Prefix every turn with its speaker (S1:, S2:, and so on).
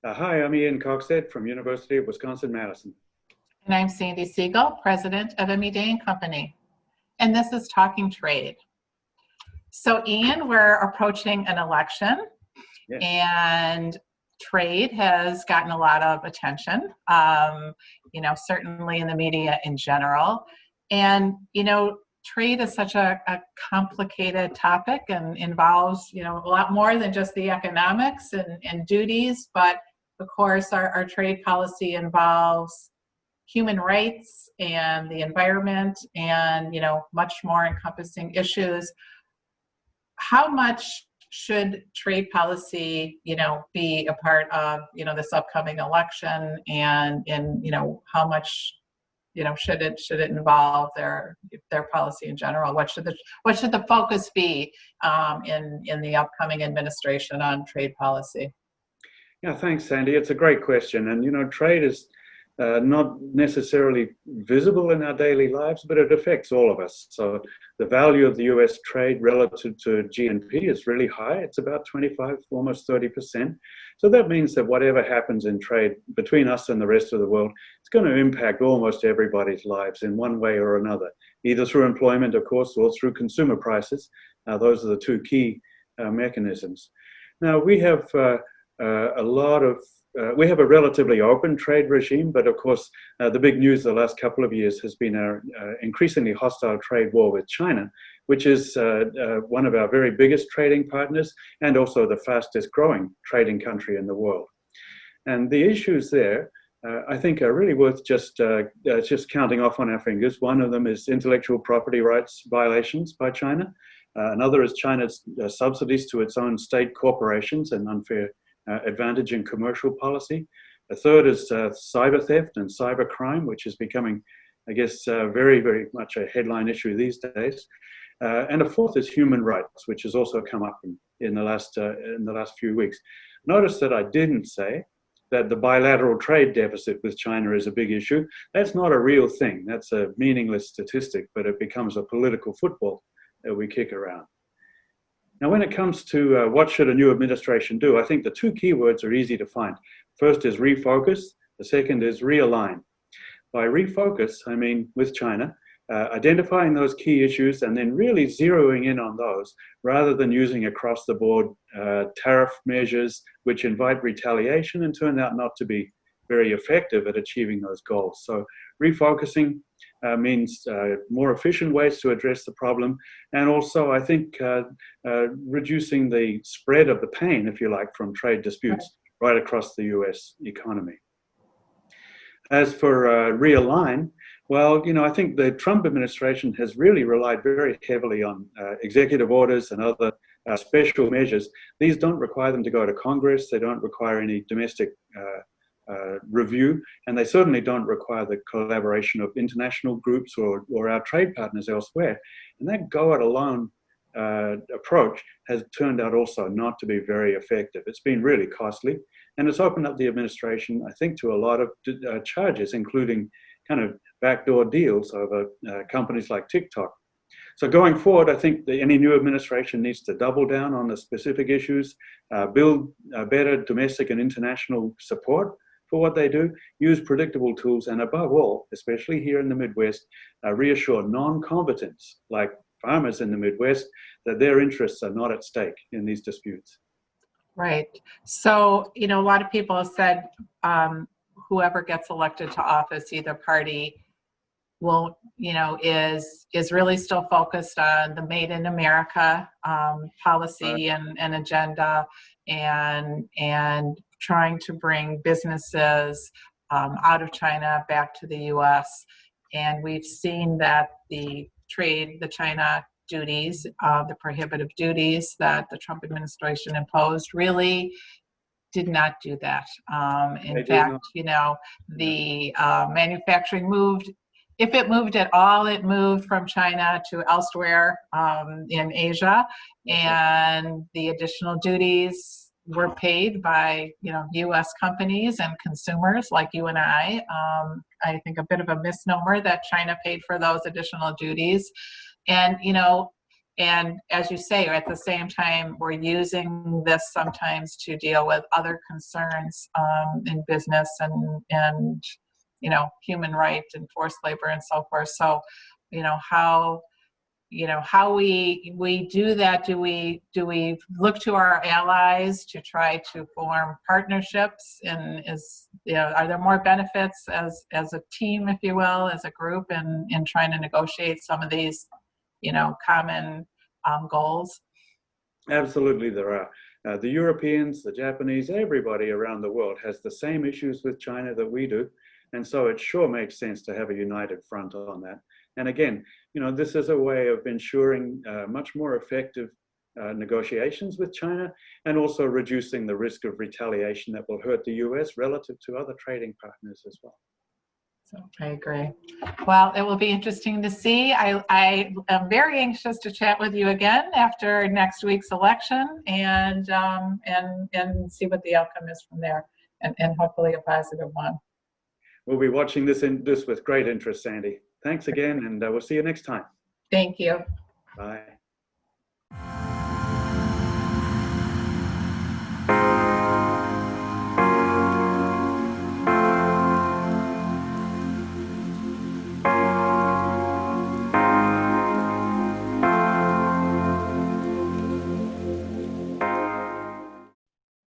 S1: Hi, I'm Ian Coxhead from University of Wisconsin-Madison.
S2: And I'm Sandi Siegel, president of Dey Company. And this is Talking Trade. So Ian, we're approaching an election,
S1: Yes.
S2: and trade has gotten a lot of attention, certainly in the media in general. And, trade is such a complicated topic and involves, a lot more than just the economics and duties, but of course our trade policy involves human rights and the environment and, much more encompassing issues. How much should trade policy, be a part of, this upcoming election, and how much, should it involve their policy in general? What should the focus be in the upcoming administration on trade policy?
S1: Yeah, thanks, Sandy. It's a great question. And, trade is not necessarily visible in our daily lives, but it affects all of us. So the value of the US trade relative to GNP is really high. It's about 25, almost 30%. So that means that whatever happens in trade between us and the rest of the world, it's going to impact almost everybody's lives in one way or another, either through employment, of course, or through consumer prices. Those are the two key mechanisms. Now, we have we have a relatively open trade regime, but of course, the big news the last couple of years has been our increasingly hostile trade war with China, which is one of our very biggest trading partners and also the fastest growing trading country in the world. And the issues there, I think, are really worth just counting off on our fingers. One of them is intellectual property rights violations by China. Another is China's subsidies to its own state corporations and unfair advantage in commercial policy. A third is cyber theft and cyber crime, which is becoming, I guess, very, very much a headline issue these days. And a fourth is human rights, which has also come up in the last few weeks. Notice that I didn't say that the bilateral trade deficit with China is a big issue. That's not a real thing. That's a meaningless statistic, but it becomes a political football that we kick around. Now, when it comes to what should a new administration do, I think the two key words are easy to find. First is refocus. The second is realign. By refocus, I mean with China, identifying those key issues and then really zeroing in on those rather than using across-the-board tariff measures which invite retaliation and turn out not to be very effective at achieving those goals. So refocusing means more efficient ways to address the problem, and also I think reducing the spread of the pain, if you like, from trade disputes right across the US economy. As for realign, well, I think the Trump administration has really relied very heavily on executive orders and other special measures. These don't require them to go to Congress. They don't require any domestic review, and they certainly don't require the collaboration of international groups or our trade partners elsewhere. And that go-it-alone approach has turned out also not to be very effective. It's been really costly, and it's opened up the administration, I think, to a lot of charges, including kind of backdoor deals over companies like TikTok. So going forward, I think any new administration needs to double down on the specific issues, build better domestic and international support for what they do, use predictable tools, and above all, especially here in the Midwest, reassure non-combatants like farmers in the Midwest that their interests are not at stake in these disputes.
S2: Right. So, a lot of people have said whoever gets elected to office, either party, will, is really still focused on the Made in America policy and agenda, and trying to bring businesses out of China back to the U.S. And we've seen that the China duties, the prohibitive duties that the Trump administration imposed, really did not do that. In fact, the manufacturing moved. If it moved at all, it moved from China to elsewhere in Asia, and the additional duties were paid by U.S. companies and consumers like you and I. I think a bit of a misnomer that China paid for those additional duties, and And as you say, at the same time, we're using this sometimes to deal with other concerns in business and human rights and forced labor and so forth. So, how we do that. Do we look to our allies to try to form partnerships, and are there more benefits as a team, if you will, as a group, in trying to negotiate some of these common goals?
S1: Absolutely, there are. The Europeans, the Japanese, everybody around the world has the same issues with China that we do. And so it sure makes sense to have a united front on that. And again, this is a way of ensuring much more effective negotiations with China, and also reducing the risk of retaliation that will hurt the US relative to other trading partners as well.
S2: So I agree. Well, it will be interesting to see. I am very anxious to chat with you again after next week's election and see what the outcome is from there, and hopefully a positive one.
S1: We'll be watching this with great interest, Sandy. Thanks again, and we'll see you next time.
S2: Thank you.
S1: Bye.